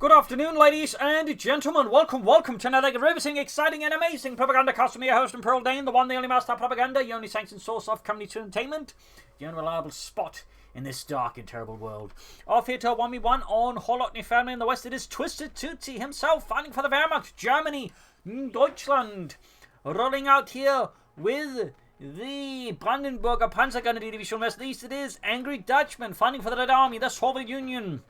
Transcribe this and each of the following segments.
Good afternoon, ladies and gentlemen. Welcome to another riveting, exciting, and amazing Propagandacast with me, your host and Pearl Dane, the one, the only master of propaganda, the only sanctioned source of comedy entertainment, the unreliable spot in this dark and terrible world. Off here to a 1v1 on Kholodny Ferma in the west, it is TwistedTootsy himself, fighting for the Wehrmacht, Germany, Deutschland, rolling out here with the Brandenburger Panzergrenadier Division west. East it is Angry Dutchman, fighting for the Red Army, the Soviet Union.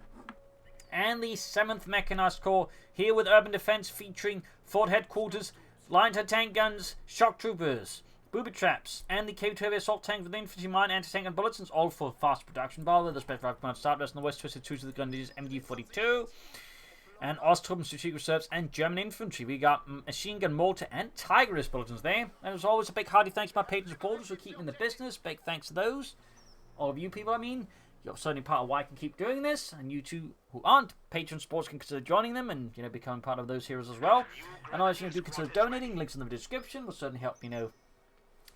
And the 7th Mechanized Corps, here with urban defense featuring Fort Headquarters, line tank guns, shock troopers, booby traps, and the KO2 assault tank with infantry, mine, anti-tank, and bulletins, all for fast production. By the way, the Special Command Starburst in the west, TwistedTootsy with the Grenadiers MG42, and Osttruppen, Strategic Reserves, and German Infantry. We got machine gun, mortar, and Tigerist bulletins there. And as always, a big hearty thanks to my patrons and supporters for keeping the business. Big thanks to those. All of you people, I mean. You're certainly part of why I can keep doing this, and you two who aren't patron sports can consider joining them and becoming part of those heroes as well. And also, do consider donating. Links in the description will certainly help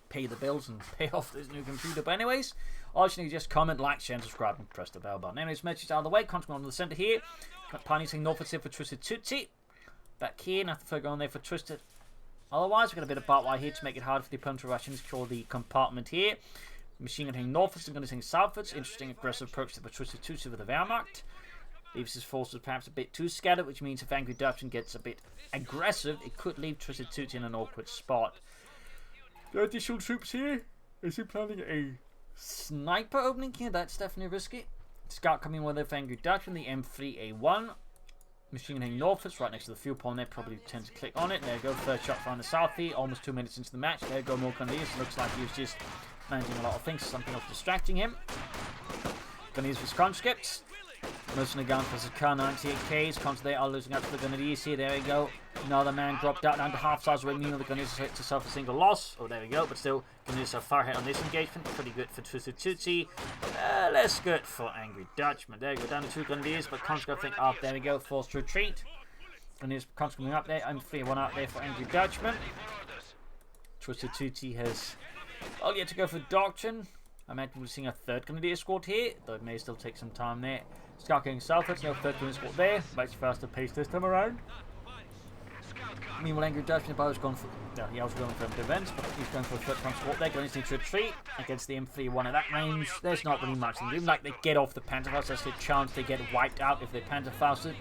pay the bills and pay off this new computer. But anyways, also just comment, like, share, and subscribe, and press the bell button. Anyways, message out of the way. Consequently, on the center here, got Pioneer saying Norfolk here for TwistedTootsy. Back here, nothing further on there for Twisted. Otherwise, we've got a bit of barbed wire here to make it hard for the opponent to rush in. Secure the compartment here. Machine gun hitting northwards and gun hitting southwards. Interesting aggressive approach to the TwistedTootsy with the Wehrmacht. Leaves his forces perhaps a bit too scattered, which means if Angry Dutchman gets a bit aggressive, it could leave TwistedTootsy in an awkward spot. The additional troops here. Is he planning a sniper opening here? That's definitely risky. Scout coming with it for Angry Dutchman, the M3A1. Machine gun hitting northwards, right next to the fuel pond there. Probably tend to click on it. There you go. Third shot from the south here. Almost 2 minutes into the match. There you go. More Grenadiers. Looks like he was just managing a lot of things, something else distracting him. Grenadiers with conscripts. Most of the gun for the Kar-98Ks. Cons they are losing out to the Grenadiers here. There we go. Another man dropped out down to half size away. Meanwhile, the Grenadiers hit to suffer a single loss. Oh, there we go. But still, Grenadiers are far ahead on this engagement. Pretty good for TwistedTootsy. Less good for Angry Dutchman. There we go. Down to 2 Grenadiers, but conscript think up. There we go. Forced retreat. Grenadiers conscript up there. I'm 3-1 out there for Angry Dutchman. TwistedTootsy has yet to go for Dutchman. I imagine we're seeing a 3rd Grenadier squad here, though it may still take some time there. Scout going southwards, no 3rd Grenadier squad there. Much faster pace this time around. Meanwhile, Angry Dutchman, I was going for defense, but he's going for a 3rd squad there. Grenadiers need to retreat against the M3A1 at that range. There's not really much to do. Like they get off the Panzerfaust, there's a chance they get wiped out if they're Panzerfausted,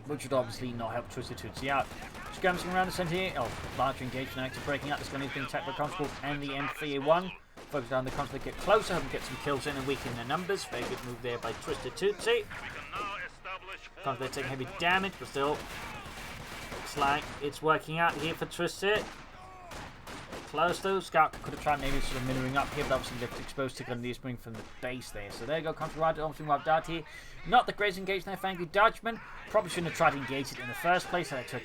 which would obviously not help TwistedTootsy out. Skirmishing around the centre here. Larger engagement actually breaking out. This gun is being attacked by Conscript and the M3A1. Focus on the Conscript, get closer, hope to get some kills in and weaken their numbers. Very good move there by TwistedTootsy. Conscript taking heavy damage, but still, looks like it's working out here for Twisted. Close though. Scout could have tried maybe sort of minuing up here, but obviously left exposed to Grenadiers coming from the base there. So there you go, Conscript right, obviously wiped out here. Not the greatest engagement there for Angry Dutchman. Probably shouldn't have tried to engage it in the first place. I had to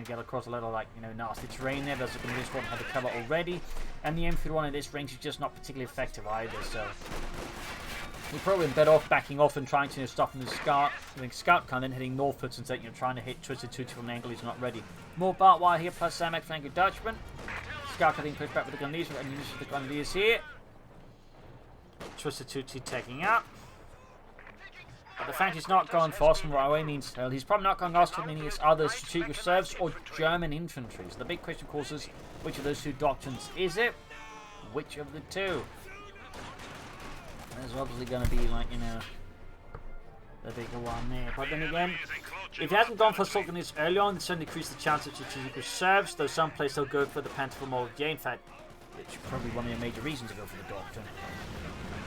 get across a little nasty terrain there. There's a Grenadier squad had to cover already. And the M3A1 at this range is just not particularly effective either, so we're probably better off backing off and trying to stop the Scout kind of heading northwards and trying to hit TwistedTootsy from an angle he's not ready. More barbed wire here, plus Samak for Angry Dutchman. Scout getting pushed back with the Grenadiers, with the Grenadiers here. TwistedTootsy taking out. But the fact he's not going for Austrian right away means he's probably not going Austrian, meaning it's either Strategic Reserves or German Infantry. So the big question, of course, is which of those 2 doctrines is it? Which of the 2? There's obviously going to be, the bigger one there. But then again, if he hasn't gone for assault grenadiers early on, it certainly increases the chance of Strategic Reserves, though some players still go for the Panther Mortier. In fact, it's probably one of the major reasons to go for the Doctrine.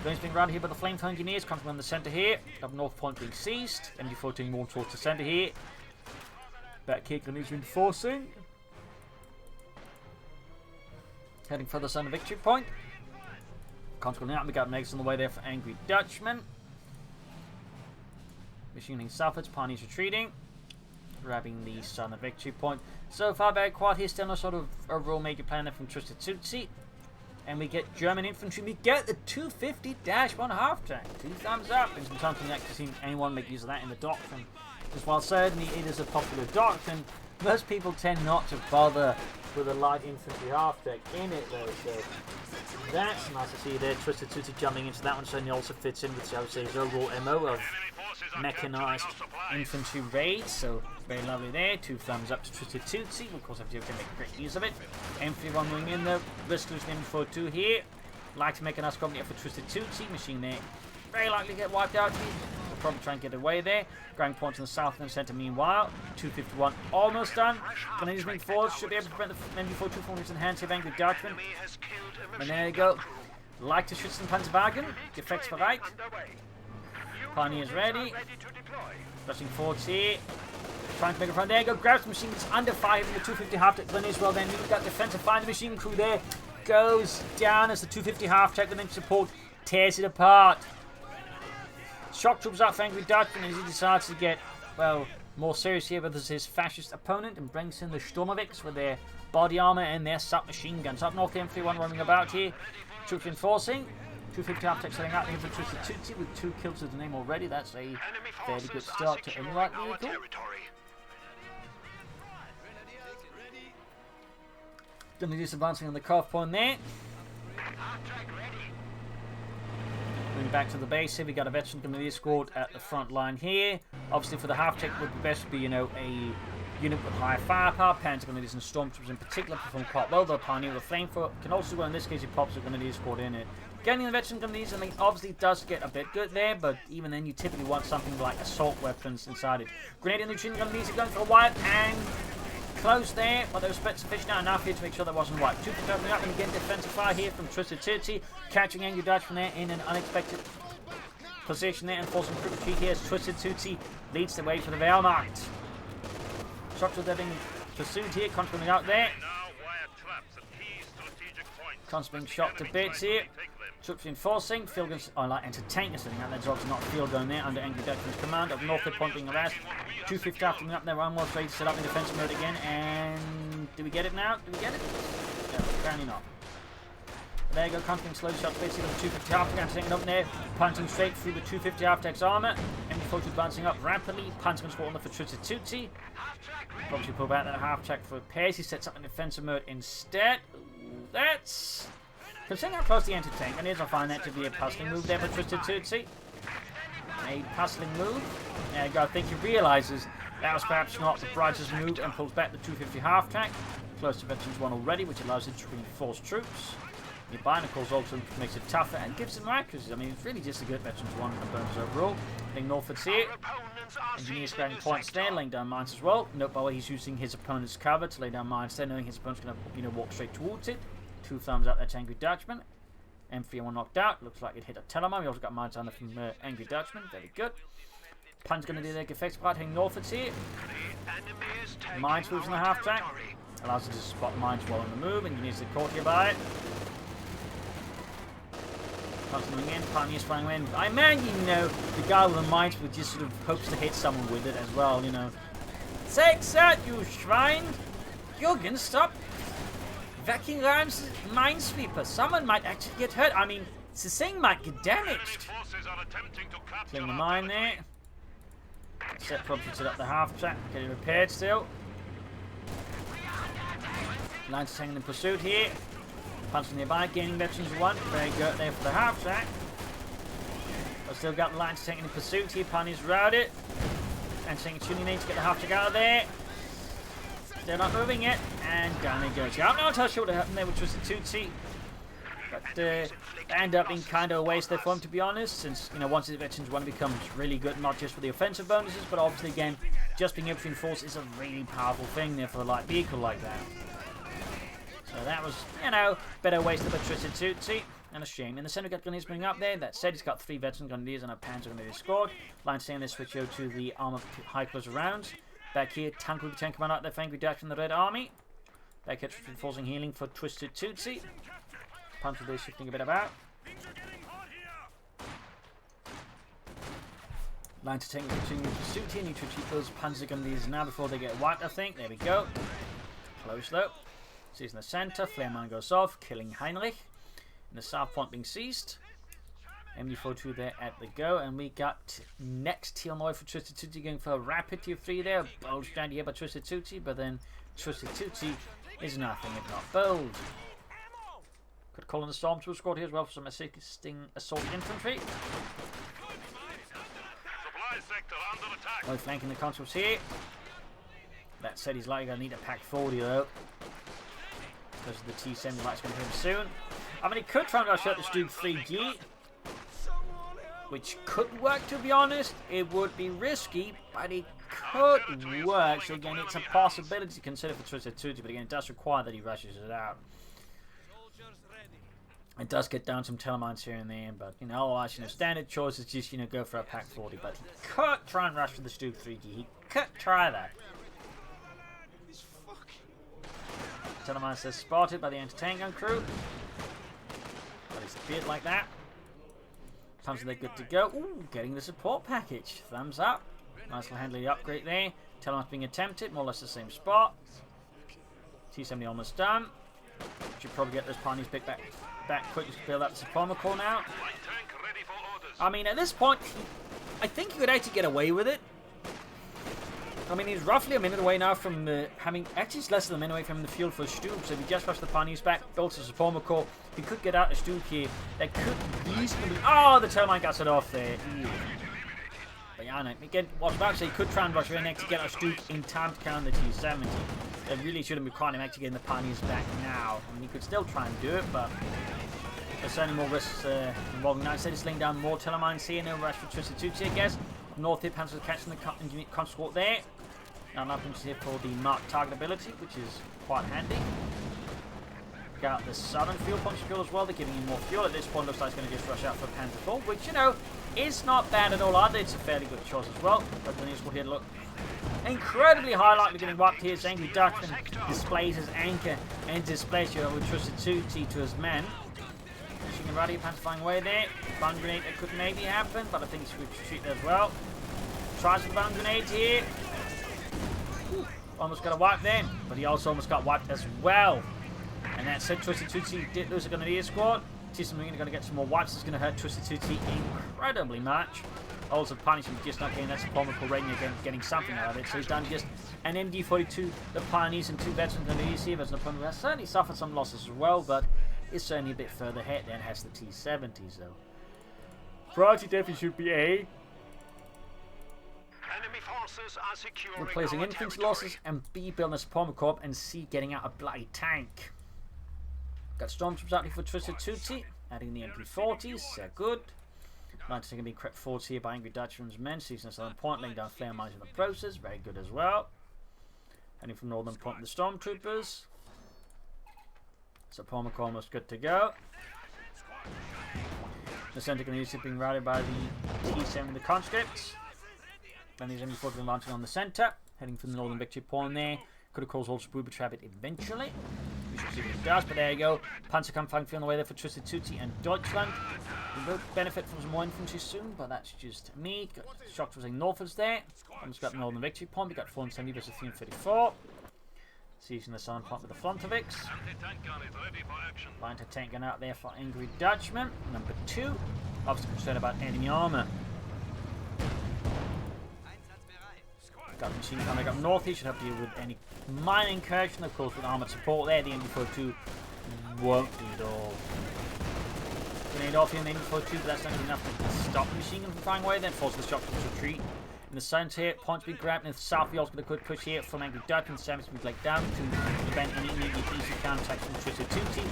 Grenadiers being rounded here by the Flamethrower Engineers, coming on the centre here. Up north point being seized. MG14 more towards the centre here. Back here, Grenadiers reinforcing. Heading further south of the victory point. Consequently, we got next on the way there for Angry Dutchman. Machining southwards, Pioneers retreating. Grabbing the southern victory point. So far, very quiet here. Still no sort of overall major plan there from TwistedTootsy. And we get German Infantry. We get the 250-1 half tank. 2 thumbs up. It's been something I've actually seen anyone make use of that in the Doctrine. Because while certainly it is a popular Doctrine, most people tend not to bother with a light infantry half tank in it though. So that's nice to see there. TwistedTootsy jumping into that one certainly also fits in with, I would say, his overall MO of mechanized infantry raid, so very lovely there. 2 thumbs up to TwistedTootsy. Of course, I have to make great use of it. M31 moving in though. Risk losing M42 here. Like to make a nice company up for TwistedTootsy. Machine there. Very likely to get wiped out here. We'll probably try and get away there. Ground points in the south and centre meanwhile. 251 almost done. Grenadiers moving forward. Should be able to prevent the M42 from his enhanced angry Dutchman. And there you go. Like to schützen Panzerwagen. Gefechtsbereit. Pioneers ready. Rushing forwards here. Trying to make a front. There you go. Grabs the machine. It's under fire from the 250 half-tech grenadiers. Well then, you've got defensive fire. The machine crew there goes down as the 250 half-tech grenade support tears it apart. Shock troops out for angry Dutchman as he decides to get, well, more serious here with his fascist opponent and brings in the Sturmovix with their body armor and their submachine guns. Up north, the M31 roaming about here. Troops enforcing. 250 half-tech setting out here for TwistedTootsy with 2 kills to the name already. That's a fairly good start to any light vehicle. Gonna do some advancing on the cuff point there. Moving back to the base here, we got a veteran grenadier squad at the front line here. Obviously, for the half-tech, would be best be, you know, a unit with higher firepower. Panzer grenadiers and stormtroopers in particular perform quite well. The Pioneer with flamethrower can also go in this case. He pops a grenadier squad in it. Getting the veteran grenadiers, I mean, obviously does get a bit good there, but even then, you typically want something like assault weapons inside it. Grenadier and neutron grenadiers are going for a wipe and close there, but they were sufficient enough here to make sure that wasn't wiped. 2 coming up and again defensive fire here from TwistedTootsy, catching angry Dutchman there in an unexpected position there and forcing quick retreat here as TwistedTootsy leads the way for the Wehrmacht. Shots are being pursued here, constantly out there. Constantly shot to bits here. Troops enforcing. Field guns are like anti-tank sitting out there. There's obviously not a field gun there under angry Dutchman's command. Up north, they're pointing harassed. 250 after up there. One more ready to set up in defensive mode again. And do we get it now? Do we get it? No, apparently not. There you go, constantly slow shots basically on the 250 half-tech taking up there, punching straight through the 250 half-tech's armor. M42 advancing up rapidly. Punching squad on the for TwistedTootsy. Obviously pull back that half-tech for repairs. He sets up in defensive mode instead. That's... Considering how close the anti-tank is, I find that to be a puzzling move there for TwistedTootsy. A puzzling move. There you go, I think he realizes that was perhaps not the brightest move and pulls back the 250 half-tech. Close to Veterans 1 already, which allows him to reinforce troops. The binacles also makes it tougher and gives him accuracy. I mean, it's really just a good Veterans 1 components overall. I think Norfolk's here. Engineers grabbing points there, laying down mines as well. Note by the way he's using his opponent's cover to lay down mines there, knowing his opponent's going to, you know, walk straight towards it. 2 thumbs up, that's Angry Dutchman. M31 knocked out. Looks like it hit a telemine. We also got mines on from Angry Dutchman. Very good. Pun's going to do their effects part, heading northwards here. Mines moves in the half track. Allows us to spot mines while on the move. Engineers are caught here by it. Coming in, Pioneers flying in. I imagine, you know, the guy with the mines would just sort of hopes to hit someone with it as well, you know. Take that, you swine! Jürgen, stop wrecking Rams minesweeper. Someone might actually get hurt. I mean, the thing might get damaged. Killing the mine there. Set probably set up the half track, getting repaired still. Lines hanging in pursuit here. Punching nearby, gaining Veterans 1. Very good there for the half track. But still got the lines taking in pursuit here. Pioneers routed. And taking tuning in to get the half track out of there. They're not moving yet. And down it goes. Yeah, I'm not sure what happened there with TwistedTootsy. But they end up being kind of a waste there for him, to be honest. Since, you know, once the Veterans 1 becomes really good, not just for the offensive bonuses, but obviously, again, just being able to enforce is a really powerful thing there for a light vehicle like that. So that was, you know, better wasted by TwistedTootsy, and a shame. In the center, we got Grenadiers bringing up there. That said, he's got 3 Veteran Grenadiers and a Panzer Grenadier squad. Line staying there, switch over to the armor high close rounds. Back here, Tank will be tanking out there for Angry Dutchman and the Red Army. Back here, reinforcing healing for TwistedTootsy. Panzer there shifting a bit about. Line to tank continuing pursuit here. Need to keep those Panzer Grenadiers now before they get wiped, I think. There we go. Close though. Sees in the center, flare mine goes off, killing Heinrich. And the south point being seized. MD42 there at the go, and we got next Teal Noy for TwistedTootsy going for a rapid tier 3 there. Bold strategy here by TwistedTootsy, but then TwistedTootsy is nothing if not bold. Could call in the Stormtrooper squad here as well for some assisting assault infantry. Both flanking the conscripts here. That said, he's likely going to need a pack 40 though. Because the T-70 light's going to hit him soon. I mean, he could try and rush out the Stuke 3G. Which could work, to be honest. It would be risky, but it could work. So again, it's a possibility to consider for TwistedTootsy, but again, it does require that he rushes it out. It does get down some telemines here and there, but you know, otherwise, standard choice is just go for a pack 40. But he could try and rush for the Stuke 3G. He could try that. Telemine says spotted by the anti-tank gun crew. But it's a bit like that. Panzer, they're good to go. Ooh, getting the support package. Thumbs up. Nice little handling upgrade there. Telemine's being attempted, more or less the same spot. T-70 almost done. Should probably get those pioneers back quick to build up the support core now. I mean, at this point, I think he could actually get away with it. I mean, he's roughly a minute away now from having... Actually, it's less than a minute away from the fuel for Stuke. So if he just rushed the pioneers back, built a support core, he could get out of Stuke here. That could reasonably... Oh, the tailmine got it off there. Ew. But yeah, I know. Again, what I was about to say, he could try and rush right next to get out of Stuke in time to counter the T-70. It really shouldn't require him actually getting the pioneers back now. I mean, he could still try and do it, but... There's certainly more risks involving that. Instead, he's laying down more telemines here. No rush for TwistedTootsy, I guess. North here, Panzer catching the conscript there. Now nothing here for the marked target ability, which is quite handy. Got the southern fuel punch fuel as well. They're giving him more fuel. At this point, looks like it's going to just rush out for Panzer 4, which, is not bad at all either. It's a fairly good choice as well. But the news will here look incredibly high, likely getting wiped here. It's Angry Dutchman displays his anchor and displays you with TwistedTootsy to his men. Shooting ready, Panzer flying away there. Bomb grenade that could maybe happen, but I think he should shoot there as well. Tries the bomb grenade here. Ooh, almost got a wipe then, but he also almost got wiped as well. And that said, TwistedTootsy did lose a Grenadier squad. T-70 going to get some more wipes. It's going to hurt TwistedTootsy incredibly much. Also, punishing just not getting that support rating again, getting something out of it. So he's done just an MD-42, the Pioneers, and 2 veterans Grenadiers here. There's an opponent who has certainly suffered some losses as well, but is certainly a bit further ahead than has the T-70s though. Priority definitely should be A. Enemy forces are securing replacing infantry losses, and B, building a support corps, and C, getting out a bloody tank. Got stormtroopers out here for TwistedTootsy, adding the MP40s, they're good. 19 going to be crept forwards here by Angry Dutchman's men, seizing the southern point, laying down flare mines in the process, very good as well. Heading from northern point with the stormtroopers. Support corps almost good to go. The center going to be being routed by the T-70, the conscripts. Then these enemy forces are launching on the center, heading from the northern victory point there. Could have caused also Boober trap it eventually. We should see what it does, but there you go. Panzer Kampfwagen on the way there for TwistedTootsy and Deutschland. We will benefit from some more infantry soon, but that's just me. Got shock was northwards there. Almost got the northern victory point. We got 470 versus 334. Seizing the southern point with the Frontovics. Line to tank gun out there for Angry Dutchman. Number 2. Obviously concerned about enemy armor. Got the machine gun up north. He should help you with any mine incursion. Of course, with armored support there, the MD-42 won't do it all. Grenade off here in the MD-42, but that's not enough to stop the machine gun from flying away. Then force the shock to retreat. In the center here, points being grabbed. In the south, we also got a quick push here from Angry Dutchman. Samus being laid down to prevent any immediate easy counterattack from TwistedTootsy.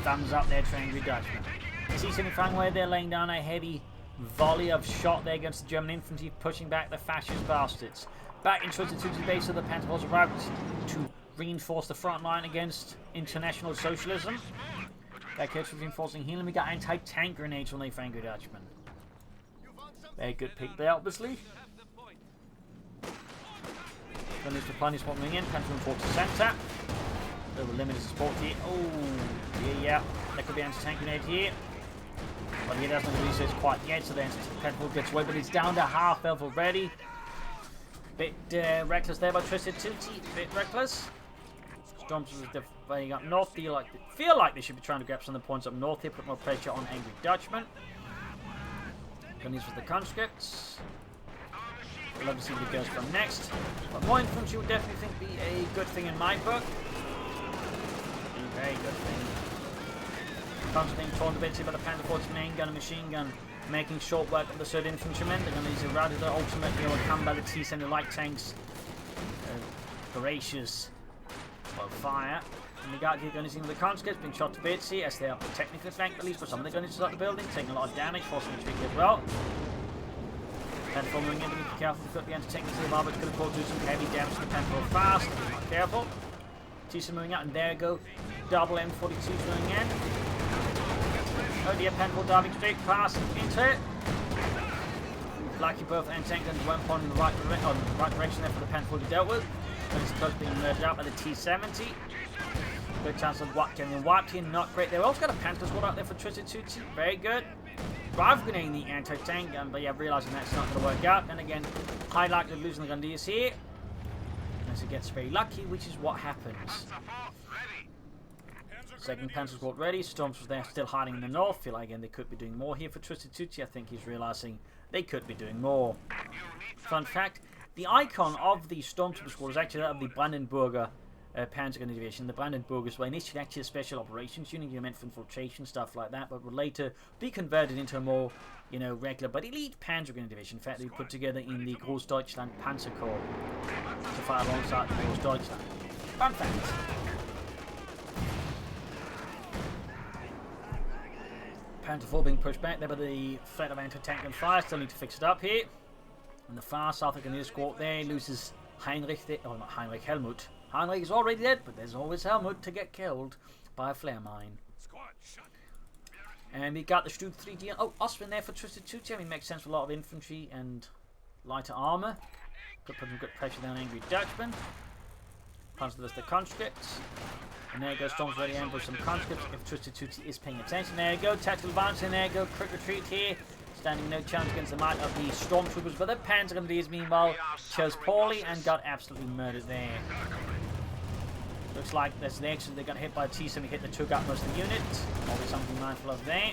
Thumbs up there to Angry Dutchman. T-70 flying away there, laying down a heavy volley of shot there against the German infantry, pushing back the fascist bastards. Back in TwistedTootsy base, so the Panther was arrived to reinforce the front line against international socialism. Back here, reinforcing healing. We got anti-tank grenades from the Angry Dutchman. Very good pick there, obviously. Then there's the Pioneers coming in. Panther reinforced the center. A little limited support here. Oh, yeah. There could be anti-tank grenade here. But he doesn't release it quite yet, so the Panther gets away, but it's down to half health already. Bit reckless there by TwistedTootsy. Bit reckless. Stormtroopers are defending up north. Feel like they should be trying to grab some of the points up north here. Put more pressure on Angry Dutchman. Gunnies with the conscripts. We'll love to see what it goes from next. But more infantry would definitely think be a good thing in my book. A very good thing. Conscripts being torn to bits here by the Panther Force main gun and machine gun. making short work of the 3rd Infantrymen. They're going to use a routed ultimate here on come by the T-70 light tanks. Voracious fire. And the guard here going to see the conscripts being shot to bits here as they are technically flanked at least, but some of them are going to start the building, taking a lot of damage, forcing retreat as well. Pentacle moving in, be careful to put the anti-tank into the bar, but it's going to do some heavy damage to the Pentacle fast. Be not careful. T-70 moving out, and there you go. Double M42s moving in. Oh dear, Pentacle diving straight past into it. Lucky both anti-tank guns went on in the right direction there for the Pentacle to be dealt with. But it's close to being murdered out by the T-70. Good chance of getting wiped here, not great. They've also got a Panther squad out there for TwistedTootsy, very good. Drive grenading the anti-tank gun, but yeah, realising that's not going to work out. And again, high likelihood of losing the Gundiers here. Unless it gets very lucky, which is what happens. Second Panther squad ready. Storms was there still hiding in the north. Feel like again they could be doing more here for TwistedTootsy. I think he's realising they could be doing more. Fun fact, the icon of the Stormtrooper squad is actually that of the Brandenburger Panzer Division. The Brandenburgers were initially actually a special operations unit, meant for infiltration, stuff like that, but would later be converted into a more, regular but elite Panzer Division. In fact, they were put together in the Großdeutschland Panzer Corps to fight alongside the Großdeutschland. Fun fact. Panther 4 being pushed back there by the threat of anti-tank and fire. Still need to fix it up here. On the far south, the Gundier squad there loses Heinrich, not Heinrich, Helmut. Heinrich is already dead, but there's always Helmut to get killed by a flare mine. And we got the Stuke 3D. Oh, Ostman there for TwistedTootsy. I mean, makes sense for a lot of infantry and lighter armour. Could put some good pressure down Angry Dutchman. Punch the conscripts. And there you go, Storm's ready to ambush some conscripts if TwistedTootsy is paying attention. There you go, tactical advance, and there you go, quick retreat here. Standing no chance against the might of the Stormtroopers, but the Panzer Grenadiers meanwhile chose poorly and got absolutely murdered there. Looks like that's the exit. They got hit by a T-70, hit the took out most of the units. Always something to be mindful of there.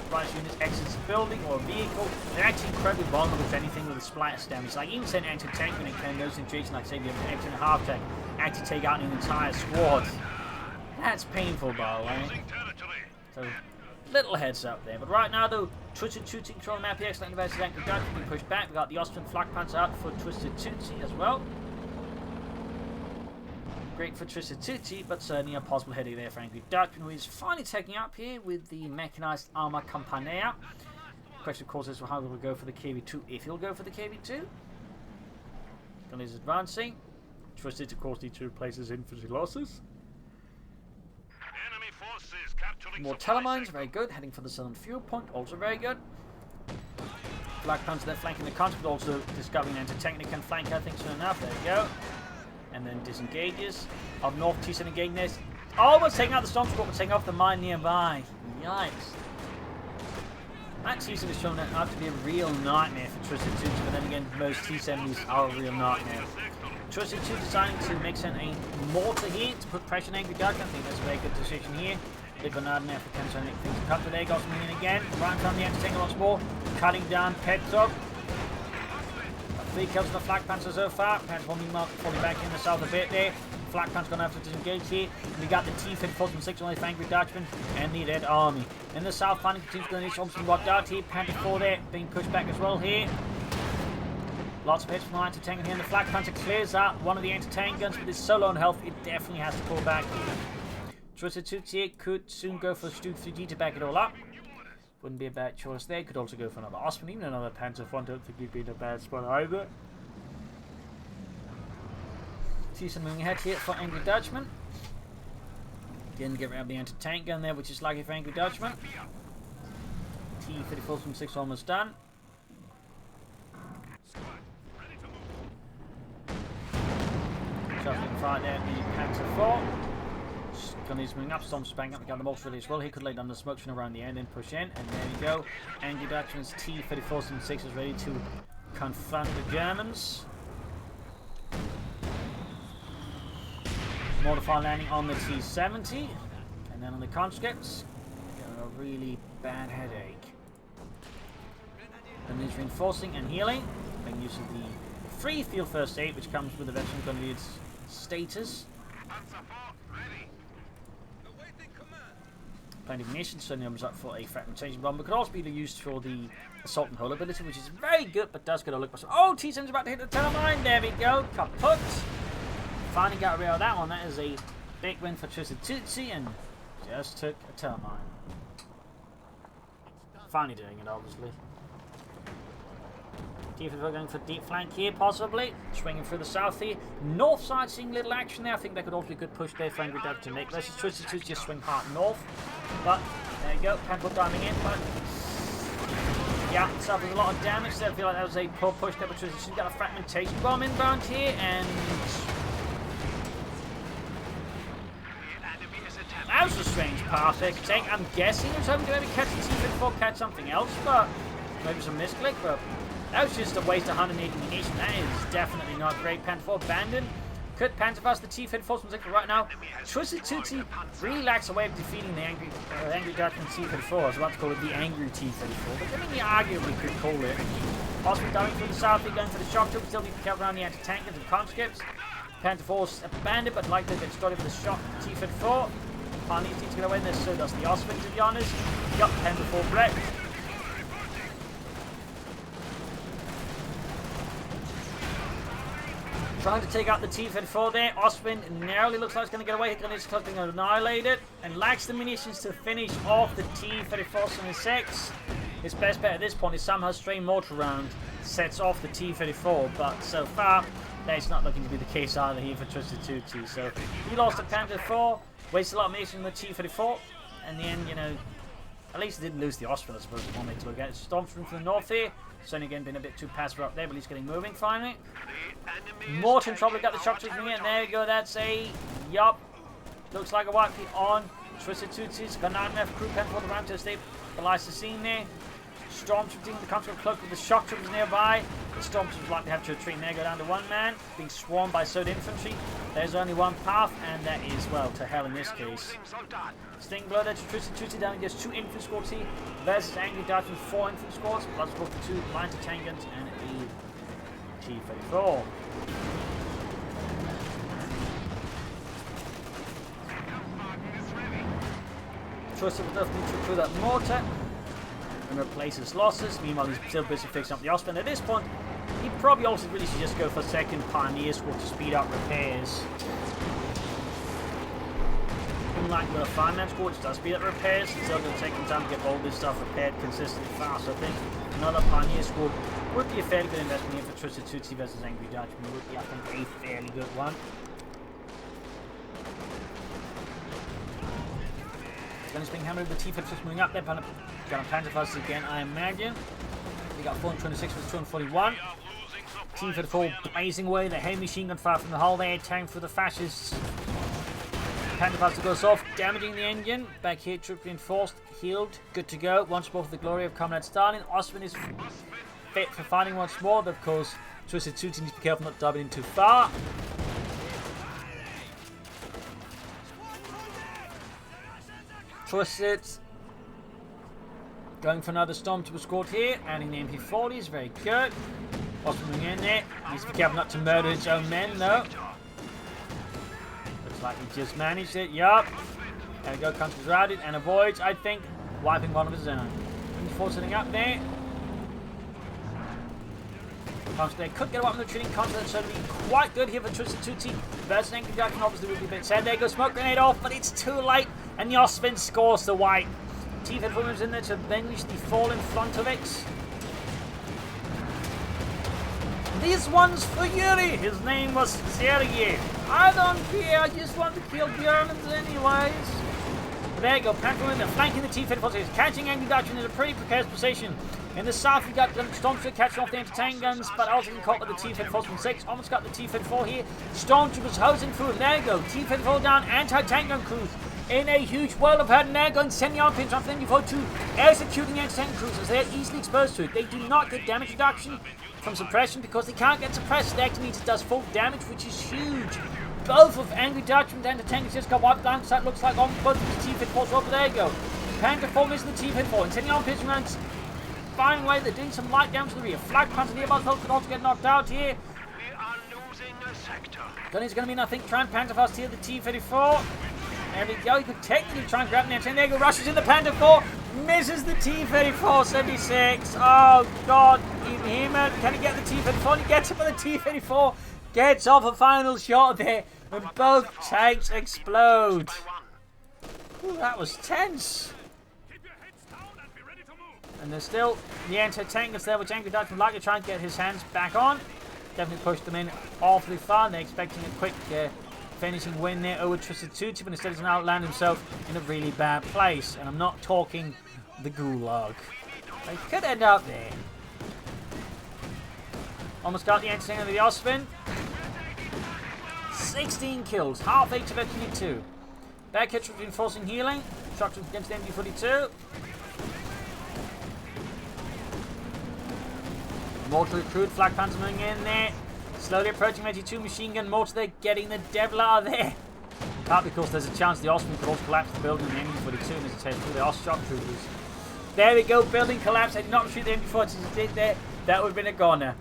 Price units exits a building or a vehicle. They're actually incredibly vulnerable to anything with a splash damage. Like even say an anti-tank unit can in those situations, like say the X.5 tank, actually take out an entire squad. That's painful, by the way. So little heads up there. But right now though, TwistedTootsy control the map here. Excellent advantage tank production being pushed back. We got the Austrian flak panzer out for TwistedTootsy as well. Great for TwistedTootsy, but certainly a possible headache there for Angry Dutchman, who is finally taking up here with the mechanized armor Campania. Question, of course, is how he will go for the KV2, if he'll go for the KV2. Gun is advancing. Twisted, of course, needs to replace his infantry losses. Enemy forces capturing More telemines, very good. Heading for the southern fuel point, also very good. Black Panzer there flanking the conscript, also discovering an anti-tank that can flank, I think, soon enough. There you go. And then disengages. Up north, T-70 engaging this. Almost taking out the Stormtrooper, but taking off the mine nearby. Yikes. That T-70 is shown out to be a real nightmare for TwistedTootsy, but then again, most T-70s are a real nightmare. TwistedTootsy deciding to mix in a mortar here to put pressure on Angry Dutchman. I think that's a very good decision here. Big Bernard now for 10 things to cut to there. Got some in again. Right in front of the anti-tank once more. Cutting down Petrov. 3 kills on the Flak Panzer so far. Panzer meanwhile falling back in the south a bit there. Flak Panzer going to have to disengage here. We got the T-54 from 6 on the Angry Dutchman and the Red Army. In the south, finding continues going to need something wiped out here. Panther 4 there being pushed back as well here. Lots of hits from the anti-tank here. And the Flak Panzer clears out one of the anti-tank guns, but it's so low on health, it definitely has to pull back here. TwistedTootsy could soon go for Stuke 3D to back it all up. Wouldn't be a bad choice there. Could also go for another Ostman, even another Panzer 1. Don't think he'd be in a bad spot either. See some moving ahead here for Angry Dutchman. Didn't get rid of the anti-tank gun there, which is lucky for Angry Dutchman. T-54 from 6 almost done. Just in front there, the Panzer 4. Gunny's moving up, Storm's banging up, we got the most really as well. He could lay down the smoke from around the end and push in, and there you go. Angry Dutchman's T-34 from 6 is ready to confront the Germans. Mortar landing on the T-70, and then on the conscripts, got a really bad headache. Then he's reinforcing and healing, making use of the free field first aid, which comes with the veteran gunner's status. plenty of munitions, certainly opens up for a fragmentation bomb, but could also be used for the assault and hull ability, which is very good, but does get a look. Oh, T-Sim's about to hit the tunnel mine. There we go. Kaput. Finally got rid of that one. That is a big win for TwistedTootsy, and just took a tunnel mine. Finally doing it, obviously. T-34 going for deep flank here, possibly. Swinging through the south here. North side seeing little action there. I think that could also be a good push there for Angry Dutch to make. Let's just TwistedTootsy just swing hard north. But, there you go. Panther diving in, but... yeah, suffers a lot of damage there. I feel like that was a poor push there, but TwistedTootsy got a fragmentation bomb inbound here, and... that was a strange pass there. I'm guessing he was hoping to maybe catch the T-34, catch something else, but... maybe some misclick, but... that was just a waste of 180 munition. That is definitely not great. Panther 4 abandoned. Could Panther Fast the T-34 from Zicker right now? TwistedTootsy really lacks a way of defeating the Angry Dutchman T-34. I was about to call it the Angry T-34, but I mean, you arguably could call it. Possibly diving through the south, going for the shock troop. Still need to cover around the anti-tankers and conscripts. Panther 4's abandoned, but likely to get started with the shock T-34. Parnese needs to get away in this, so does the Osprey, to be honest. Yup, Panther 4 wrecked. Trying to take out the T-34 there. Osprey narrowly looks like it's going to get away. He's going to annihilate it. And lacks the munitions to finish off the T-34-76. His best bet at this point is somehow stray mortar round sets off the T-34. But so far, that's not looking to be the case either here for TwistedTootsy. So he lost the Panther 4. Wasted a lot of munitions on the T-34. And then, you know, at least he didn't lose the Osprey, I suppose, one way to look at it. Stormtrooper from the north here. Certainly again been a bit too passive up there, but he's getting moving finally. Morton probably got the shock troops again. There you go, that's a yup. Looks like a wipe on TwistedTootsy's. Got 9 left crew pen for the round to stabilize the scene there. Stormtrooper the conscript cloak with the shock troopers nearby. The Stormtroopers likely have to retreat and there go down to 1 man. Being swarmed by Sod Infantry. There's only one path, and that is, well, to hell in this case. Sting Blow there to TwistedTootsy down against 2 infantry squads here versus Angry Dutchman 4 infantry squads, plus both the 2 line to tankers and a T-34. Twisted will definitely through that mortar and replace his losses. Meanwhile, he's still busy fixing up the Osprey. And at this point, he probably also really should just go for second Pioneer squad to speed up repairs. Unlike with a 5-man squad, which does speed up repairs, it's still going to take some time to get all this stuff repaired consistently fast. So I think another Pioneer squad would be a fairly good investment here for TwistedTootsy versus Angry Dutchman. It would be, I think, a fairly good one. Gunner's being hammered with the T-56 moving up there. Gonna Panther Fast again, I imagine. We got 426 with 241. T-54 blazing away. The heavy machine gun fire from the hull there. Tank for the fascists. Panther Fast goes off, damaging the engine. Back here, troop reinforced, healed, good to go. Once more for the glory of Comrade Stalin. Osman is fit for fighting once more. But of course, TwistedTootsy needs to be careful not diving in too far. Twisted going for another Stormtrooper squad here, adding the MP40s, very good. Osman in there, needs to be careful not to murder his own men though. Looks like he just managed it, yup. There we go, country's routed and avoids, I think, wiping one of his own. MP4 sitting up there. They could get away from the retreating concept, so it'll be quite good here for TwistedTootsy. Versus Angry Dutchman obviously would be a bit sad. There goes smoke grenade off, but it's too late, and the Osman scores the wipe. T-54 moves in there to avenge the fallen Frontovics. This one's for Yuri. His name was Sergei. I don't care, I just want to kill Germans anyways. There you go, Panther in there, flanking the T-54, catching Angry Dutchman in a pretty precarious position. In the south, we got Stormtrooper catching off the anti-tank guns, but also getting caught with the T-54 from 6. Almost got the T-54 here. Stormtroopers hosing through. There you go. T-54 down. Anti-tank gun crews in a huge world of hurt. And there going sending out pins off the MP42, executing the anti-tank cruisers. They're easily exposed to it. They do not get damage reduction from suppression because they can't get suppressed. That actually means it does full damage, which is huge. Both of Angry Dutchman's anti-tanks just got wiped down, so that looks like on both of the T-54s. Over there you go. Panther 4 missing the T-54 and sending out pins rounds. Fine way, they're doing some light damage to the rear. Flag Panther nearby could also get knocked out here. We are losing a sector. Gunny's going to be, I think, trying Panther Fast here, the T-34. There we go. You could technically try and grab the anti-tank. There you go. Rushes in the Panther 4. Misses the T-34-76. Oh, God. Can he get the T-34? He gets it, but the T-34 gets off a final shot there. And both tanks explode. Ooh, that was tense. And there's still the anti-tank that's there, which Angry Dutchman would like to try and get his hands back on. Definitely pushed them in awfully far. They're expecting a quick finishing win there over TwistedTootsy, but instead he's now land himself in a really bad place. And I'm not talking the gulag. They could end up there. Almost got the anti-tank of the Osman. 16 kills, half H of FQ2. Back hits with reinforcing healing. Shots against the MG42. Mortar recruit, Flak Panzer moving in there. Slowly approaching MG2 machine gun mortar. They're getting the devil out of there. Not because there's a chance the Osman could also collapse the building in the MG42 and as a test through the Os shock troopers. There we go, building collapse. I did not shoot the MG42 did there. That would have been a goner.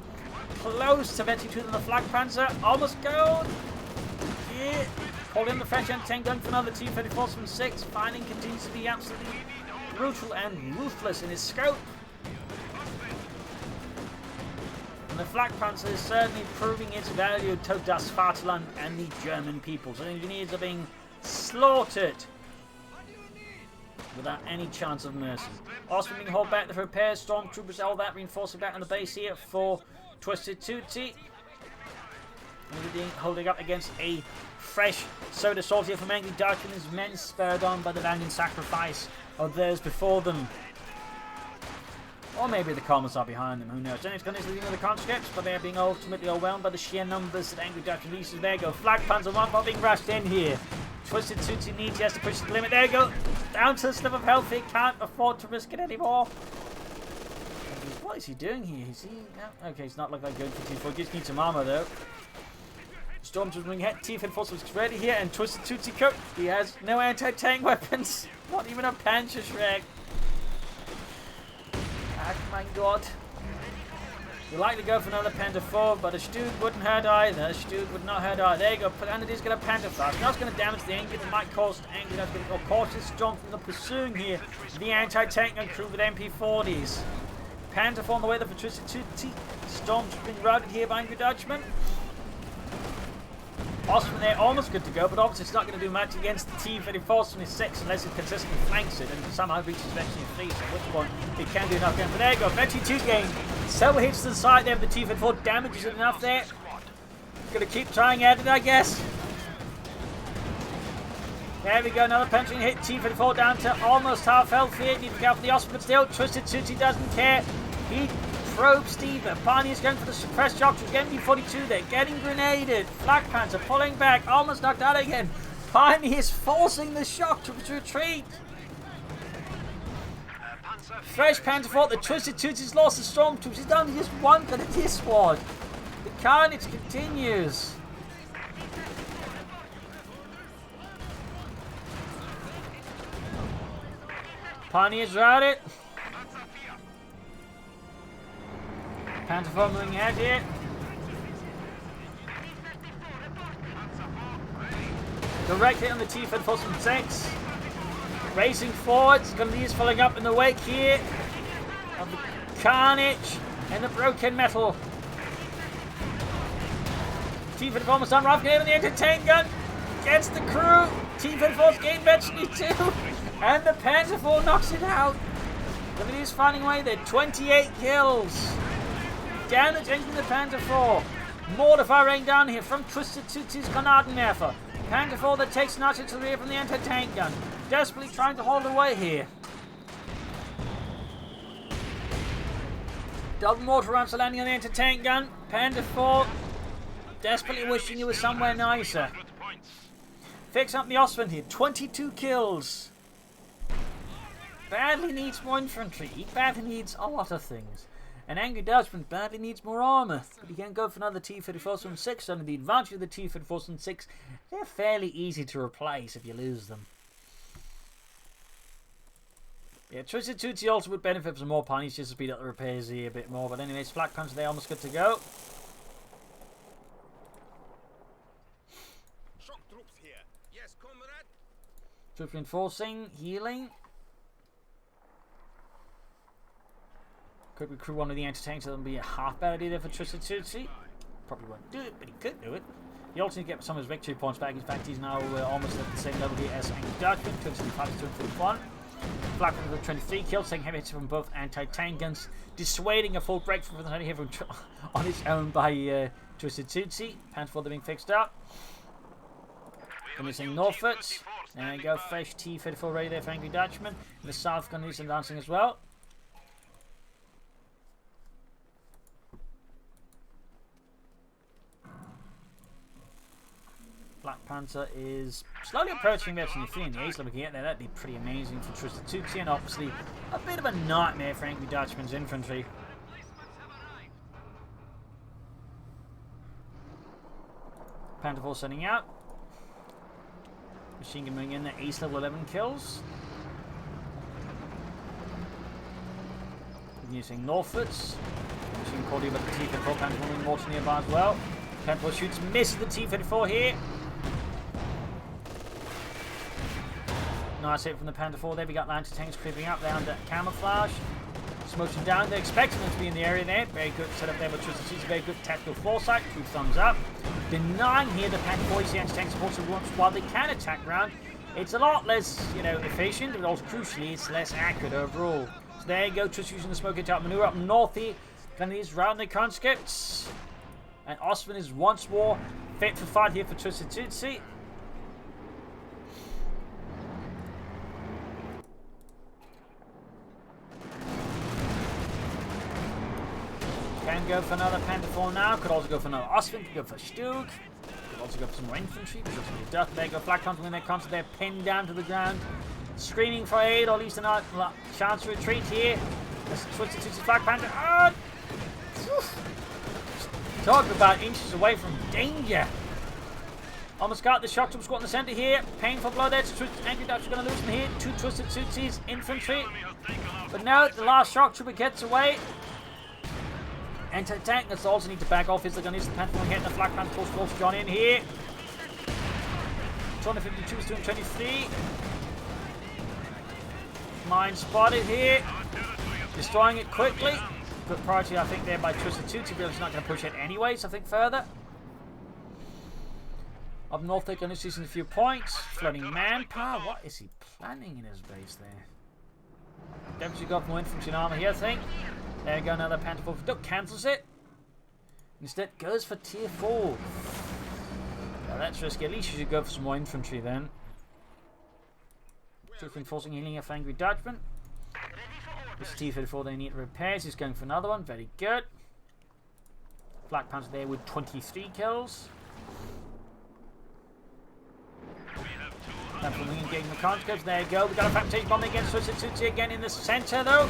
Close to MG2 than the Flak Panzer. Almost gone. Yeah. Called in the French anti-tank gun for another T-34 from 6. Finding continues to be absolutely brutal and ruthless in his scope. And the Flak Panzer is certainly proving its value to Das Vaterland and the German people. So the engineers are being slaughtered without any chance of mercy. Also being hauled back to repair, stormtroopers, all that reinforcing back on the base here for TwistedTootsy. Holding up against a fresh soda salt here from Angry Dutchman and his men, spurred on by the valiant sacrifice of theirs before them. Or maybe the comets are behind them, who knows. Then it's going to lead with the conscripts, but they're being ultimately overwhelmed by the sheer numbers that Angry Dutchman releases. There you go, Flak Panzer 1 for being rushed in here. TwistedTootsy needs, he has to push the limit. There you go, down to the slip of health. He can't afford to risk it anymore. What is he doing here? Is he... No? Okay, it's not looking like going for T4. Just needs some armor though. Stormtroopers moving ahead. T-34 is ready here, and TwistedTootsy cooked. He has no anti-tank weapons. Not even a Panzerschreck. Oh my god. You'd like to go for another Panther 4, but a Stute wouldn't hurt either. A Stute would not hurt either. There you go. Propagandacast got a Panther flash. Now it's going to damage the engine. It might cost Angry Dutchman a cautious storm from the pursuing here. The anti-tank gun crew with MP40s. Panther 4 on the way there for TwistedTootsy. Storm's been routed here by Angry Dutchman. Osman there, almost good to go, but obviously it's not going to do much against the T-34 from his 6 unless it consistently flanks it and somehow reaches Vetchi and 3, so at which point it can do enough damage. But there you go, Vetchi 2 gain. So hits to the side there, but the T-34 damages it enough there. Going to keep trying at it, I guess. There we go, another punching hit. T-34 down to almost half health here. Need to go for the Osman, but still, TwistedTootsy doesn't care. He probes Steve. Pioneer's going for the suppressed shock with MG42 there. Getting grenaded. Flak Panzer pulling back. Almost knocked out again. Pioneer's forcing the shock to retreat. Fresh Panther 4. The TwistedTootsy's lost the stormtroopers. He's down to just one for this squad. The carnage continues. Pioneer's routed. Panther 4 moving ahead here. Direct hit on the T-34 from 6. Racing forward. Scully's following up in the wake here of the carnage and the broken metal. T-34 almost done. Rough game in the anti-tank gun. Gets the crew. T-34's gained eventually too. And the Panther 4 knocks it out. Scully's finding a way there. 28 kills. Damaging the Panther 4. Mortar fire rain down here from TwistedTootsy's Granatenwerfer. Panther 4 that takes notch to the rear from the anti-tank gun. Desperately trying to hold away here. Double mortar rounds are landing on the anti-tank gun. Panther 4 desperately wishing he was somewhere nicer. Fix up the Osman here. 22 kills. Badly needs more infantry. He badly needs a lot of things. And Angry Dutchman badly needs more armour. But he can go for another T-34 from 6. Under the advantage of the T-34 from 6, they're fairly easy to replace if you lose them. Yeah, TwistedTootsy also would benefit from some more punish just to speed up the repairs here a bit more. But anyways, Flak Panzer there almost good to go. Shock troops here. Yes, comrade. Troops reinforcing, healing. Could recruit one of the anti-tanks, so that'll be a half bad idea there for TwistedTootsy. Probably won't do it, but he could do it. He also needs to get some of his victory points back. In fact, he's now almost at the same level here as Angry Dutchman. 275 to 241. Black with 23 kills, taking heavy hits from both anti-tank guns, dissuading a full breakthrough from the here from on its own by TwistedTootsy. Panther being fixed up. Missing Norfolks. There you go, fresh T-34 ready there for Angry Dutchman. In the south, going to need some dancing as well. Black Panther is slowly approaching there, and if you're in the ace level can get there, that'd be pretty amazing for TwistedTootsy, and obviously a bit of a nightmare for Angry Dutchman's infantry. Panther 4 sending out. Machine gun moving in there, ace level 11 kills. Using Norfolks. Machine called here, but the T-34 Panther moving more to nearby as well. Panther shoots, misses the T-34 here. Nice hit from the Panther 4 there. We got the anti-tanks creeping up there under camouflage. Smokes down. They're expecting them to be in the area there. Very good setup there, but TwistedTootsy, very good tactical foresight. 2 thumbs up. Denying here the Panther 4 the anti-tank supports while they can attack ground. It's a lot less, efficient, but also crucially, it's less accurate overall. So there you go, TwistedTootsy using the smoke attack maneuver up north here. Canadians round their conscripts. And Osman is once more fit for fight here for TwistedTootsy. Can go for another Panther 4 now. Could also go for another Osman. Could go for Stug. Could also go for some more infantry. But just really duck. There you go. Black Hunter when they come to their pinned down to the ground. Screaming for aid, or at least a chance to retreat here. TwistedTootsy Black Panther. Talk about inches away from danger. Almost got the shock troop squad in the centre here. Painful blow there. Angry Dutchman going to lose from here. 2 TwistedTootsy's infantry. But now the last shock trooper gets away. Anti-tank that's also need to back off. Is they're going to use the Panther hitting the Black Panther force John in here. 252 is 223. Mine spotted here. Destroying it quickly. Good priority, I think, there by TwistedTootsy, but he's not going to push it anyways, I think, further. Up north, they're going to see a few points. Flooding manpower. What is he planning in his base there? Deputy got more infantry and armor here, I think. There you go, another Panther 4. Duck cancels it. Instead, goes for tier 4. Now that's risky. At least you should go for some more infantry then. Just reinforcing healing of Angry Dutchman. This T-34 they need repairs. He's going for another one. Very good. Black Panther there with 23 kills. Panther engaging the conscripts. There you go. We got a fragmentation bomb against TwistedTootsy again in the center though.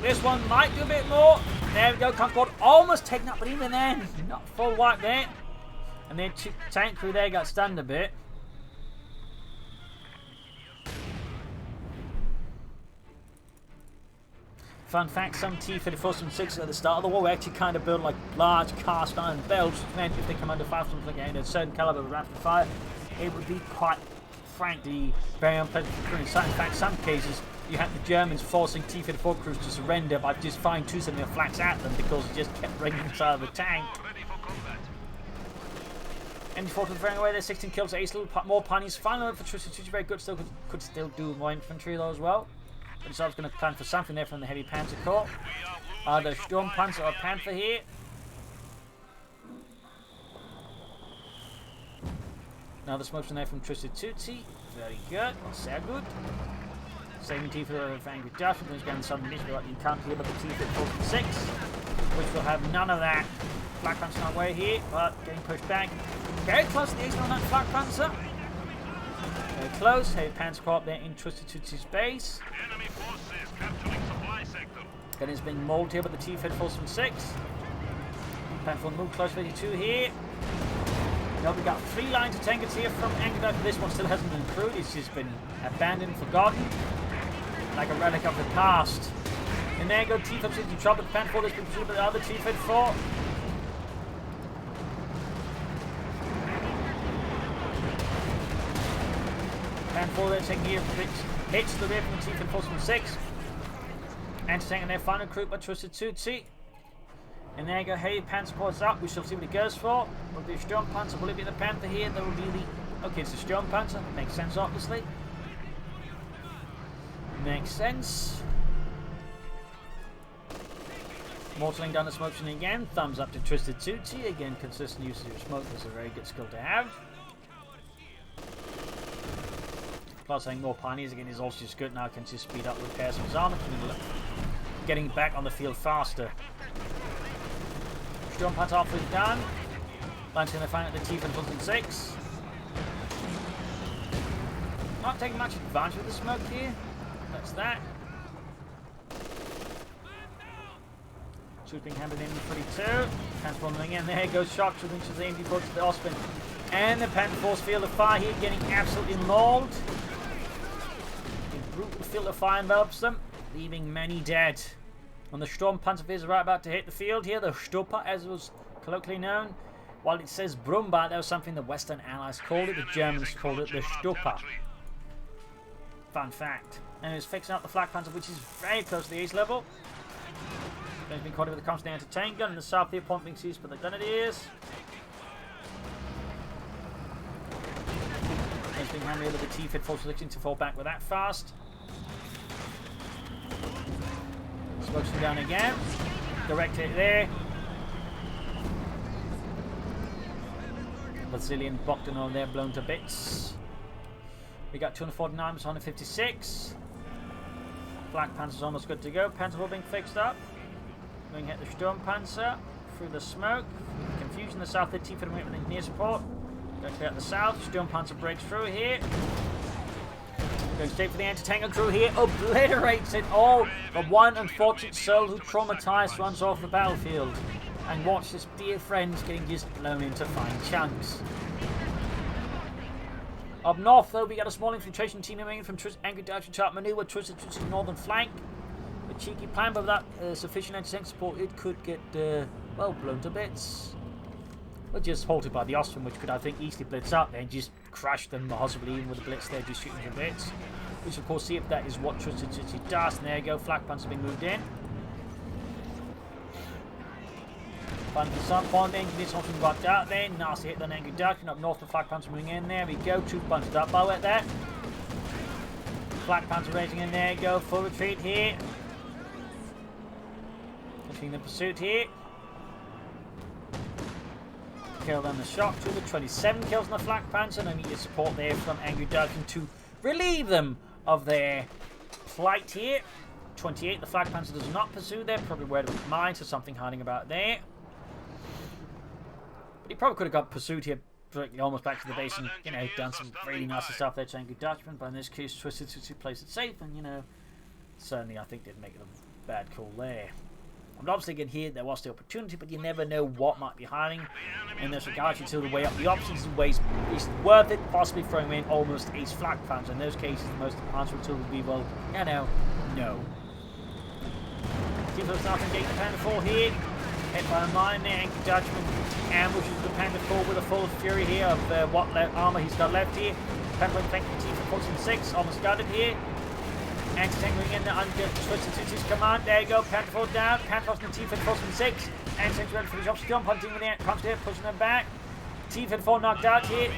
This one might do a bit more. There we go. Concord almost taken up, but even then, not full wipe there. And their tank crew there got stunned a bit. Fun fact, some T-34s and 6 at the start of the war were actually kind of built like large cast iron belts, which meant if they come under fire from something like a certain caliber of rapid fire, it would be quite frankly very unpleasant for crew. In fact, some cases you had the Germans forcing T-34 crews to surrender by just firing 270 flaks at them because it just kept ringing inside of the tank. M4 firing away there, 16 kills, ace, a little more punies. Final for TwistedTootsy, very good, still could still do more infantry though as well. But so I was going to plan for something there from the heavy Panther Corps. The Sturm Panzer or Panther here. Now the smoke's in there from TwistedTootsy. Very good. Sehr good. Saving T for Angry Dutchman. He's getting some misery like you can't hear, but the T-34 6, which will have none of that. Black Panther not way here, but getting pushed back. Very close to the ace on that Black Panther. Very close. Heavy Panther Corps up there in TwistedTootsy's base. Then it's being mauled here by the T-34 from 6. Panther move close 32 here. Now we've got 3 lines of tankers here from Angry Dutchman. This one still hasn't been crewed. It's just been abandoned, forgotten. Like a relic of the past. And there you go, T-34 into trouble. The Panther 4 has been pursued by the other T-34. Pan 4 there taking here hits the rear from the T-Reinforcement 6. Anti-tank on their final group by TwistedTootsy. And there you go, hey, Panther pours up. We shall see what he goes for. Will it be a Sturm Panther? Will it be the Panther here? There will be the... Okay, it's a Sturm Panther. Makes sense, obviously. Makes sense. Mortaling down the smoke screen again. Thumbs up to TwistedTootsy. Again, consistent usage of smoke is a very good skill to have. Plus, having more pioneers again is also just good. Now can just speed up repairs of his armor, getting back on the field faster. Sturm Panther halfway done. Launching the fan at the T-Reinforcement 6. Not taking much advantage of the smoke here. That's that. Shoot being handed in pretty too. Transforming in. There goes Shock to the aim before to the Osprey. And the Panther force field of fire here getting absolutely mauled. The brutal field of fire envelops them, leaving many dead. And the Sturm Panther is right about to hit the field here. The Stupper, as it was colloquially known. While it says Brumba, that was something the Western Allies called it. The Germans called it the Stupper. Fun fact. And it's fixing up the Flak Panther, which is very close to the ace level. He's been caught with the constant anti-tank gun. In the south here, point being seized for the Grenadiers. He's being handled with the T-Fit full selection to fall back with that fast. Smokes him down again. Direct hit there. Brazilian Bogdan over there blown to bits. We got 249 to 156. Black Panther's almost good to go. Panther being fixed up. We can hit the Sturm Panzer through the smoke. Confusion the south, the T-Fit with the near support. Going to clear out the south. Sturm Panzer breaks through here. Going straight for the anti-tank crew here. Obliterates it all. The one unfortunate soul who traumatized runs off the battlefield. And watch this dear friends getting just blown into fine chunks. Up north, though, we got a small infiltration team remaining from Angry Dutchman chart maneuver, TwistedTootsy's northern flank. A cheeky plan, but without sufficient anti-tank support, it could get, well, blown to bits. But just halted by the Austrian, which could, I think, easily blitz up and just crash them, possibly even with the blitz there, just shooting to bits. Which, of course, see if that is what TwistedTootsy does. And there you go, Flak Panther's been moved in. Finally, some point, engineers something wiped out there. Nasty hit on Angry Dutchman up north. The Flak Panther moving in. There we go. Two bunches up bow at that. Flak Panther raising in there. Go full retreat here. Continuing the pursuit here. Kill on the Shock to the 27 kills on the Flak Panther. No immediate support there from Angry Dutchman to relieve them of their plight here. 28. The Flak Panther does not pursue there. Probably worried about mines or something hiding about there. He probably could have got pursued here directly almost back to the base and, you know, done some really nasty stuff there to Angry Dutchman, but in this case, TwistedTootsy plays it safe, and, you know, certainly I think they'd make it a bad call there. I'm obviously again here, there was the opportunity, but you never know what might be hiding in this regard until the way up the options and ways is worth it, possibly throwing in almost ace Flak Panther. In those cases, the most answerable tool would be, well, you know, no. Team starting to gate the Panther 4 here. Hit by a mine there, Angry Dutchman ambushes the Panther 4 with a full fury here of what armor he's got left here. Panther flank the T-Reinforcement 6, almost got it here. Anti-tank moving in there under TwistedTootsy's command. There you go, Panther 4 down. Panther off the T-Reinforcement 6. Anti-tank ready for the job. Jump hunting with the comes here, pushing them back. T-Reinforcement 4 knocked out here.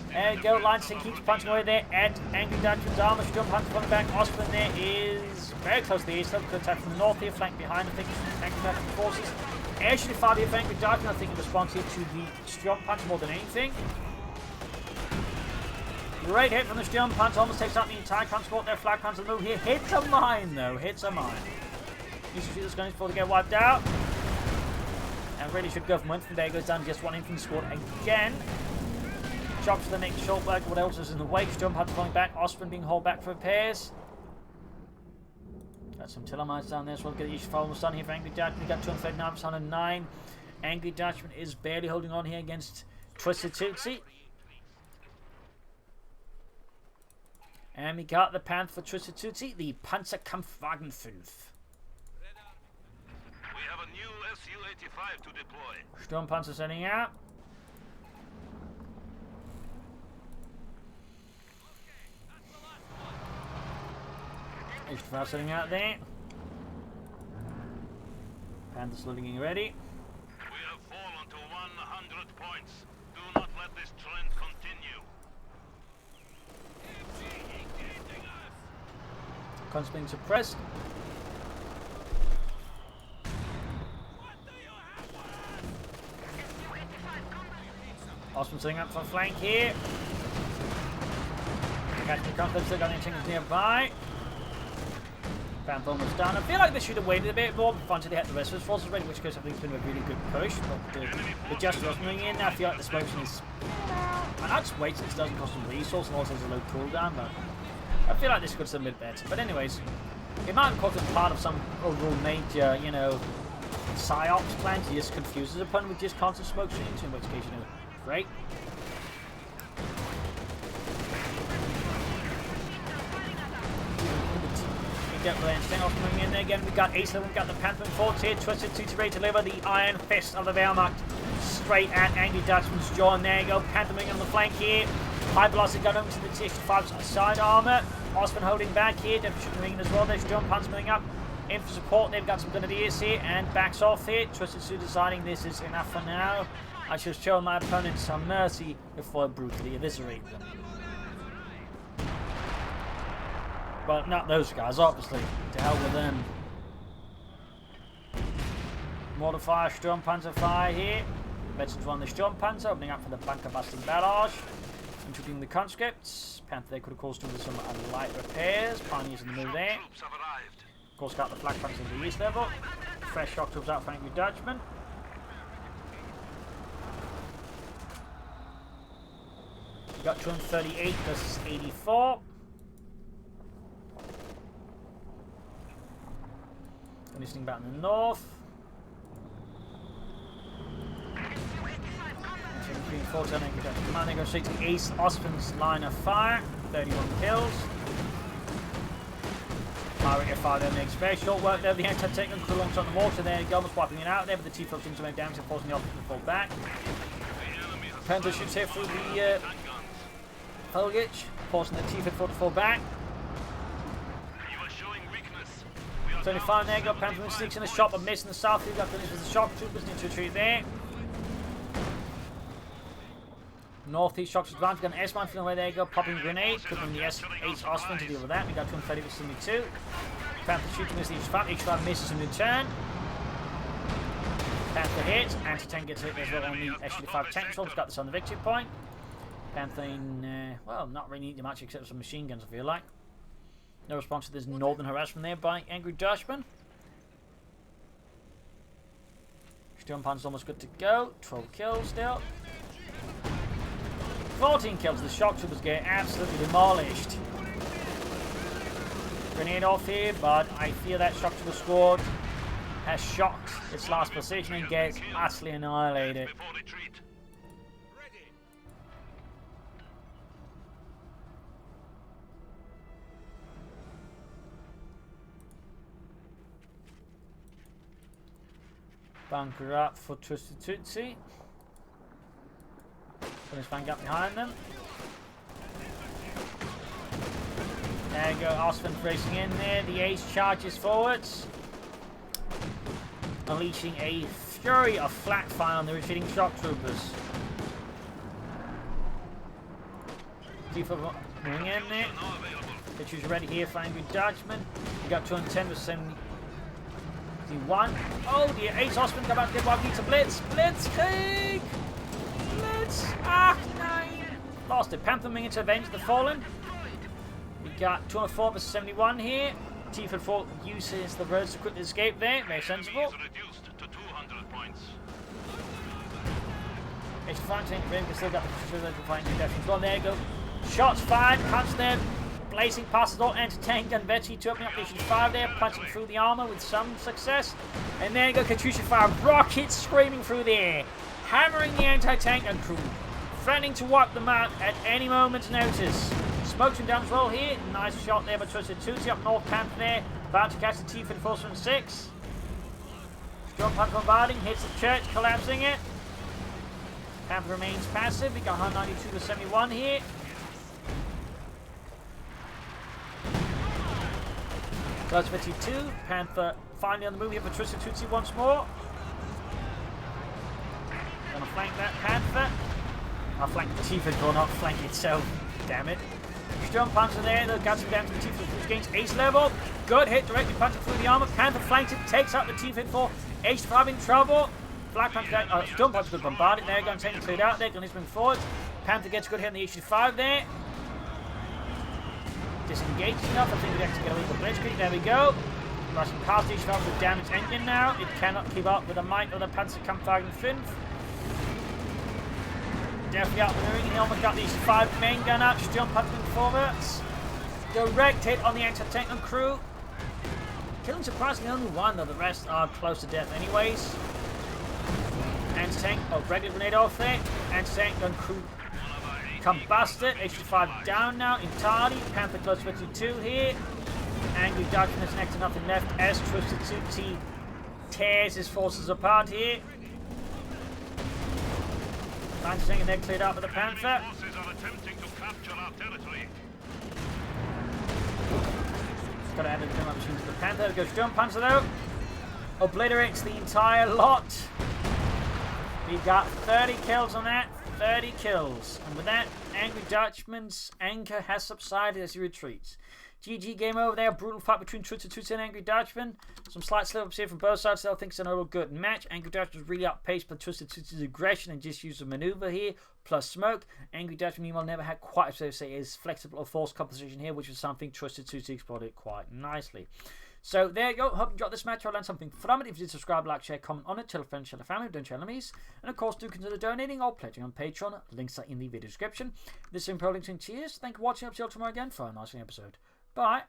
There you go, Line Sting keeps punching away there at Angry Dutchman's armor. Jump hunting from the back. Osprey there is very close to the east. Good attack from the north here, flank behind, I think, Angry Dutchman forces. Actually, far here for Angry Dutchman, I think, in response here to the Sturm Punch more than anything. Great hit from the Sturm Punch, almost takes out the entire transport there. Flak Panther move here. Hits a mine, though. Hits a mine. Needs to shoot this gun before they get wiped out. And really should go from Infantry. There goes down just one Infantry squad again. Chops to the next Schulberg. What else is in the wake? Sturm Punch falling back. Osprey being hauled back for repairs. Got some tiller mines down there as well. Get the issue almost done here for Angry Dutchman. We got 239, 109. Angry Dutchman is barely holding on here against TwistedTootsy. And we got the Panther for TwistedTootsy, the Panzerkampfwagen 5. We have a new Su-85 to deploy. Sturm Panzer sending out. HQ5 sitting out there. Panther's looking ready. We have fallen to 100 points. Do not let this trend continue. Con's being suppressed. Osman sitting up for flank here. Catching conflict, still got anything nearby. Panther almost done. I feel like they should have waited a bit more before they had the rest of his forces ready, in which case I think it's been a really good push. But the just wasn't moving in. I feel like the smoking is. And I'd just wait since it doesn't cost them resource and also has a low cooldown, but I feel like this could have been a bit better. But anyways, it might have caused part of some overall major, you know, psyops plan to just confuse his opponent with just constant smoke screens, in which case, you know, great. Get Blanchard off moving in there again. We've got Ace, we've got the Panther Forts here. TwistedTootsy ready to deliver the Iron Fist of the Wehrmacht straight at Angry Dutchman's jaw. And there you go. Panther moving on the flank here. High velocity gun over to the TH5's side armor. Osman holding back here. Definitely moving in as well. There's John Panther moving up. In for support. They've got some grenadiers here and backs off here. TwistedTootsy deciding this is enough for now. I shall show my opponents some mercy before I brutally eviscerate them. But not those guys, obviously. To hell with them. Mortar fire, Sturm Panzer fire here. Veterans run the Sturm Panzer, opening up for the bunker busting barrage. Intruding the conscripts. Panther there could have caused some light repairs. Pioneers in the move there. Of course, got the flak panzers in the east level. Fresh shock troops out for Angry Dutchman. We got 238 versus 84. Finishing back in the north. Commanding goes straight to Ace Osman's line of fire. 31 kills. Pirate F5 there makes very short work there. The anti-tank and crew alongside the water there. Almost wiping it out there, but the T-Float seems to make damage and forcing the opposition to fall back. Panther shoots here through the foliage, forcing the T-Float to fall back. 25 there, got Panther sneaks in the shot but missing the south. We've got finished with the shock troopers, need to retreat there. Northeast shocks advantage, got an S-man feeling where they go, popping a grenade, putting the S8 Osman to deal with that. We got 230 for 72. Panther shooting with the H5 misses in return. Panther hits, anti-tank gets hit as well on the S5 tank troops, got this on the victory point. Panther in, well, not really needing much except some machine guns, I feel like. No response to this northern harassment there by Angry Dutchman. Sturm Panzer's almost good to go. 12 kills still. 14 kills. The shock troopers get absolutely demolished. Grenade off here, but I fear that shock trooper squad has shocked its last position and gets utterly annihilated. Bunker up for TwistedTootsy. Finish bank up behind them. There you go, Osman racing in there. The Ace charges forwards, unleashing a fury of flak fire on the retreating shock troopers. Moving in there. Pitcher's ready here for Angry Dutchman. We got 210 with 71. Oh dear, Ace Osman come out to get one to Blitz. Blitzkrieg! Blitz! Ah, no! Lost it. Panther moving to avenge the fallen. We got 204 versus 71 here. T-4 uses the roads to quickly escape there. Very sensible. H5 tank rim, we still got the flying defense. Well, there you go. Shots fired, punch them. Blazing past the door, anti-tank gun Betsy to opening up the H5 there, punching through the armor with some success. And there you go, Katyusha fire, rockets screaming through the air, hammering the anti-tank gun crew, threatening to wipe them out at any moment's notice. Smokes him down as well here. Nice shot there by TwistedTootsy up north. Panther there, about to catch the T-446. Strong punch bombarding, hits the church, collapsing it. Panther remains passive. We got 192 to 71 here. Close 52. Panther finally on the move here for TwistedTootsy once more. Gonna flank that Panther. I'll flank the Tiefid will not flank itself. Damn it. Strong puncher there. They'll get some damage to the Tiefid, which gains ace level. Good hit directly punching through the armor. Panther flanks it, takes out the Tiefid for ace 5 in trouble. Flag punch there. Stun punch could bombard it there. Gun taking cleared out there. Gun is moving forward. Panther gets a good hit on the H5 there. Disengaged enough. I think we actually get a legal blitzkrieg. There we go. Rushing past the H5 with a damaged engine now. It cannot keep up with the might of the Panzer Kampfwagen 5. Definitely out the ring. He almost got the H5 main gun out. Stun punch moving forwards. Direct hit on the anti-tank and crew. Killing surprisingly only one, though the rest are close to death anyways. Anti-tank, regular grenade off there. Anti-tank and crew combusted. H5 down now entirely. Panther close 52 here. Angry Dutchman is next to nothing left as TwistedTootsy tears his forces apart here. Anti-tank and they're cleared up with the Panther. Forces are attempting to capture our territory. Got to add a turn machine to the Panther. Goes Stun Panzer though. Obliterates the entire lot. We got 30 kills on that. 30 kills. And with that, Angry Dutchman's anger has subsided as he retreats. GG, game over there. Brutal fight between TwistedTootsy and Angry Dutchman. Some slight slip-ups here from both sides. I think it's an overall good match. Angry Dutchman was really outpaced by TwistedTootsy's aggression and just use of maneuver here, plus smoke. Angry Dutchman, meanwhile, never had quite, so to say, his flexible or force composition here, which was something TwistedTootsy exploited quite nicely. So there you go. Hope you enjoyed this match. I learned something from it. If you did, subscribe, like, share, comment on it, tell a friend, share a family, don't share enemies. And of course, do consider donating or pledging on Patreon. Links are in the video description. This has been Pro Links and cheers. Thank you for watching. I'll see you all tomorrow again for a nice episode. Bye.